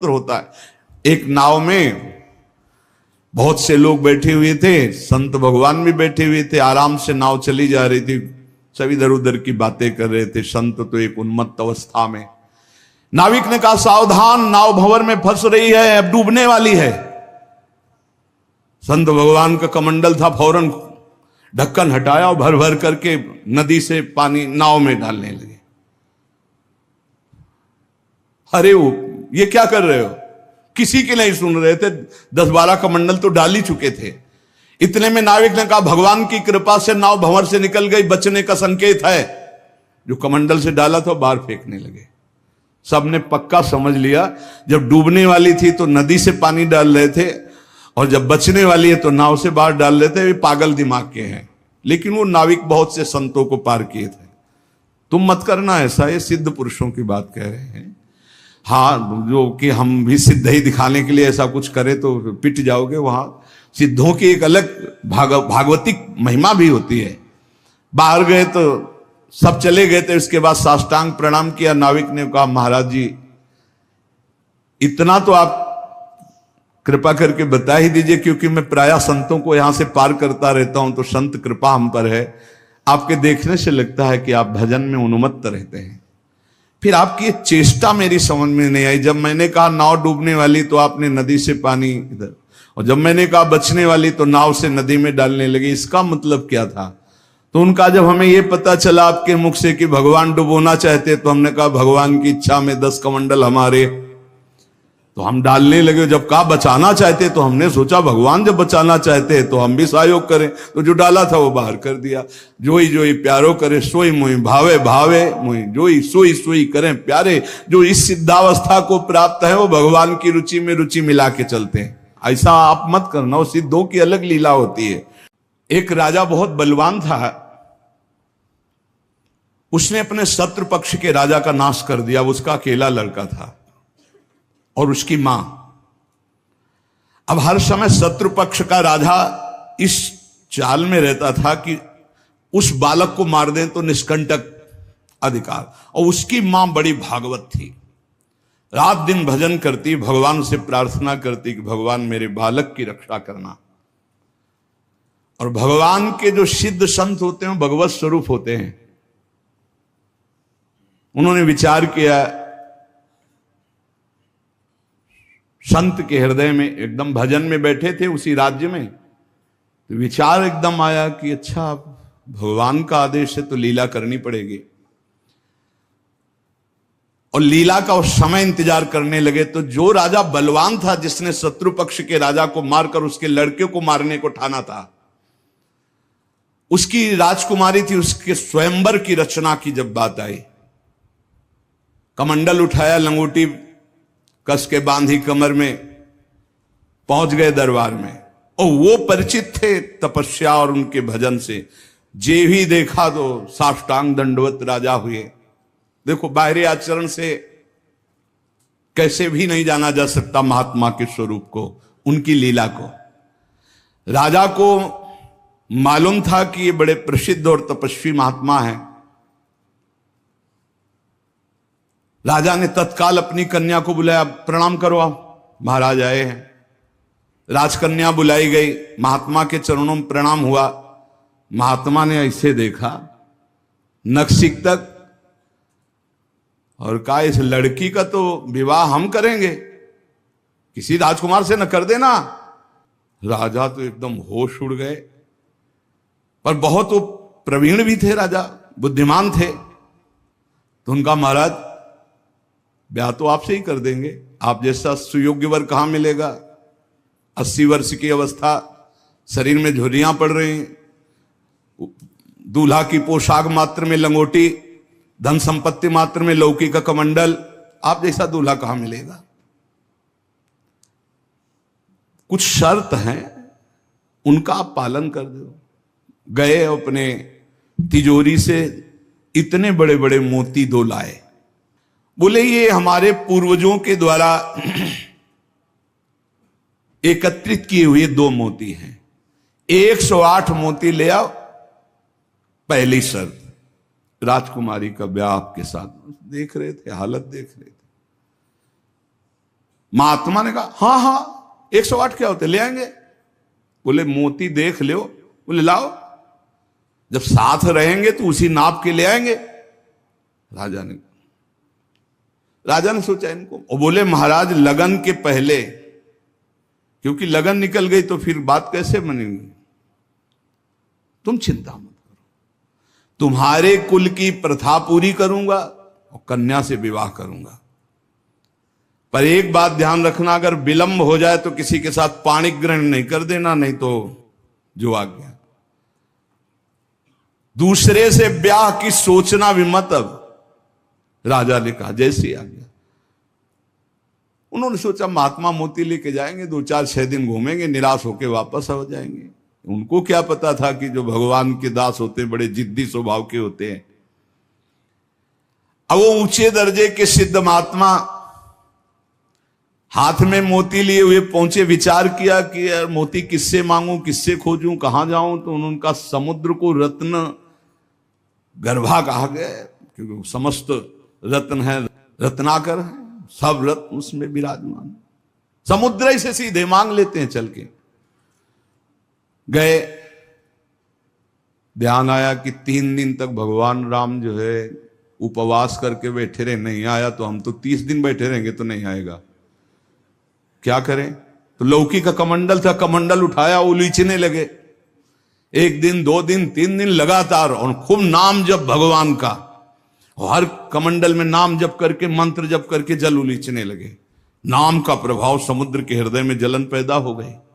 होता है। एक नाव में बहुत से लोग बैठे हुए थे, संत भगवान भी बैठे हुए थे, आराम से नाव चली जा रही थी, सब इधर उधर की बातें कर रहे थे। संत तो एक उन्मत्त अवस्था में। नाविक ने कहा, सावधान, नाव भंवर में फंस रही है, अब डूबने वाली है। संत भगवान का कमंडल था, फौरन ढक्कन हटाया और भर भर करके नदी से पानी नाव में डालने लगे। अरे वो ये क्या कर रहे हो? किसी के नहीं सुन रहे थे, 10-12 कमंडल तो डाल ही चुके थे। इतने में नाविक ने कहा, भगवान की कृपा से नाव भंवर से निकल गई, बचने का संकेत है। जो कमंडल से डाला था बाहर फेंकने लगे। सबने पक्का समझ लिया, जब डूबने वाली थी तो नदी से पानी डाल रहे थे, और जब बचने वाली है तो नाव से बाहर डाल रहे थे। वे पागल दिमाग के हैं। लेकिन वो नाविक बहुत से संतों को पार किए थे। तुम मत करना ऐसा, ये सिद्ध पुरुषों की बात कह रहे हैं। हाँ, जो कि हम भी सिद्ध ही दिखाने के लिए ऐसा कुछ करें तो पिट जाओगे। वहां सिद्धों की एक अलग भागवतिक महिमा भी होती है। बाहर गए तो सब चले गए थे, उसके बाद साष्टांग प्रणाम किया। नाविक ने कहा, महाराज जी इतना तो आप कृपा करके बता ही दीजिए, क्योंकि मैं प्रायः संतों को यहां से पार करता रहता हूं, तो संत कृपा हम पर है। आपके देखने से लगता है कि आप भजन में उन्मत्त रहते हैं। फिर आपकी एक चेष्टा मेरी समझ में नहीं आई। जब मैंने कहा नाव डूबने वाली तो आपने नदी से पानी इधर, और जब मैंने कहा बचने वाली तो नाव से नदी में डालने लगे। इसका मतलब क्या था? तो उनका जब हमें यह पता चला आपके मुख से कि भगवान डुबोना चाहते, तो हमने कहा भगवान की इच्छा में 10 कमंडल हमारे, तो हम डालने लगे। जब कहा बचाना चाहते, तो हमने सोचा भगवान जब बचाना चाहते हैं तो हम भी सहयोग करें। तो जो डाला था वो बाहर कर दिया। जोई जोई प्यारो करे सोई मोई भावे, भावे मोई जोई, सोई सोई करें प्यारे। जो इस सिद्धावस्था को प्राप्त है वो भगवान की रुचि में रुचि मिला के चलते हैं। ऐसा आप मत करना, वो सिद्धों की अलग लीला होती है। एक राजा बहुत बलवान था, उसने अपने शत्रु पक्ष के राजा का नाश कर दिया। उसका अकेला लड़का था और उसकी मां। अब हर समय शत्रु पक्ष का राजा इस चाल में रहता था कि उस बालक को मार दें तो निष्कंटक अधिकार। और उसकी मां बड़ी भागवत थी, रात दिन भजन करती, भगवान से प्रार्थना करती कि भगवान मेरे बालक की रक्षा करना। और भगवान के जो सिद्ध संत होते हैं भगवत स्वरूप होते हैं। उन्होंने विचार किया, संत के हृदय में, एकदम भजन में बैठे थे उसी राज्य में, तो विचार एकदम आया कि अच्छा भगवान का आदेश है तो लीला करनी पड़ेगी। और लीला का उस समय इंतजार करने लगे। तो जो राजा बलवान था, जिसने शत्रु पक्ष के राजा को मारकर उसके लड़के को मारने को ठाना था, उसकी राजकुमारी थी, उसके स्वयंवर की रचना की जब बात आई, कमंडल उठाया, लंगोटी कस के बांधी कमर में, पहुंच गए दरबार में। और वो परिचित थे तपस्या और उनके भजन से। जे भी देखा तो साष्टांग दंडवत राजा हुए। देखो, बाहरी आचरण से कैसे भी नहीं जाना जा सकता महात्मा के स्वरूप को, उनकी लीला को। राजा को मालूम था कि ये बड़े प्रसिद्ध और तपस्वी महात्मा हैं। राजा ने तत्काल अपनी कन्या को बुलाया, प्रणाम करो, आप महाराज आए हैं। राजकन्या बुलाई गई, महात्मा के चरणों में प्रणाम हुआ। महात्मा ने ऐसे देखा नखशिख तक और कहा, इस लड़की का तो विवाह हम करेंगे, किसी राजकुमार से न कर देना। राजा तो एकदम होश उड़ गए, पर बहुत वो प्रवीण भी थे, राजा बुद्धिमान थे। तो उनका, महाराज ब्याह तो आपसे ही कर देंगे, आप जैसा सुयोग्य वर कहां मिलेगा। 80 वर्ष की अवस्था, शरीर में झुर्रियां पड़ रही, दूल्हा की पोशाक मात्र में लंगोटी, धन संपत्ति मात्र में लौकी का कमंडल, आप जैसा दूल्हा कहां मिलेगा। कुछ शर्त हैं, उनका आप पालन कर दो। गए, अपने तिजोरी से इतने बड़े बड़े मोती 2 लाए। बोले, ये हमारे पूर्वजों के द्वारा एकत्रित किए हुए 2 मोती हैं, 108 मोती ले आओ। पहली शर्त, राजकुमारी का ब्याह आपके साथ। देख रहे थे, हालत देख रहे थे। महात्मा ने कहा हाँ हाँ 108 क्या होते ले आएंगे। बोले मोती देख लो। बोले लाओ, जब साथ रहेंगे तो उसी नाप के ले आएंगे। राजा ने सोचा इनको, और बोले महाराज लगन के पहले, क्योंकि लगन निकल गई तो फिर बात कैसे बनेगी, तुम चिंता मत करो, तुम्हारे कुल की प्रथा पूरी करूंगा और कन्या से विवाह करूंगा। पर एक बात ध्यान रखना, अगर विलंब हो जाए तो किसी के साथ पाणिक ग्रहण नहीं कर देना, नहीं तो जो आ गया। दूसरे से ब्याह की सोचना भी मत। अब राजा ने कहा जैसे आ गया। उन्होंने सोचा महात्मा मोती लेके जाएंगे, 2-4-6 दिन घूमेंगे, निराश होकर वापस आ जाएंगे। उनको क्या पता था कि जो भगवान के दास होते हैं बड़े जिद्दी स्वभाव के होते हैं। अब वो ऊंचे दर्जे के सिद्ध महात्मा हाथ में मोती लिए हुए पहुंचे। विचार किया कि यार मोती किससे मांगूं, किससे खोजूं, कहां जाऊं। तो उनका समुद्र को रत्न गर्भा कहा गया, क्योंकि समस्त रत्न है, रत्नाकर है, सब रत्न उसमें विराजमान। समुद्र ही से सीधे मांग लेते हैं चल के। गए, ध्यान आया कि 3 दिन तक भगवान राम जो है उपवास करके बैठे रहे, नहीं आया तो हम तो 30 दिन बैठे रहेंगे तो नहीं आएगा, क्या करें। तो लौकी का कमंडल था, कमंडल उठाया, उलीचने लगे। 1 दिन 2 दिन 3 दिन लगातार, और खूब नाम जप भगवान का, हर कमंडल में नाम जप करके, मंत्र जप करके जल उलीचने लगे। नाम का प्रभाव, समुद्र के हृदय में जलन पैदा हो गई।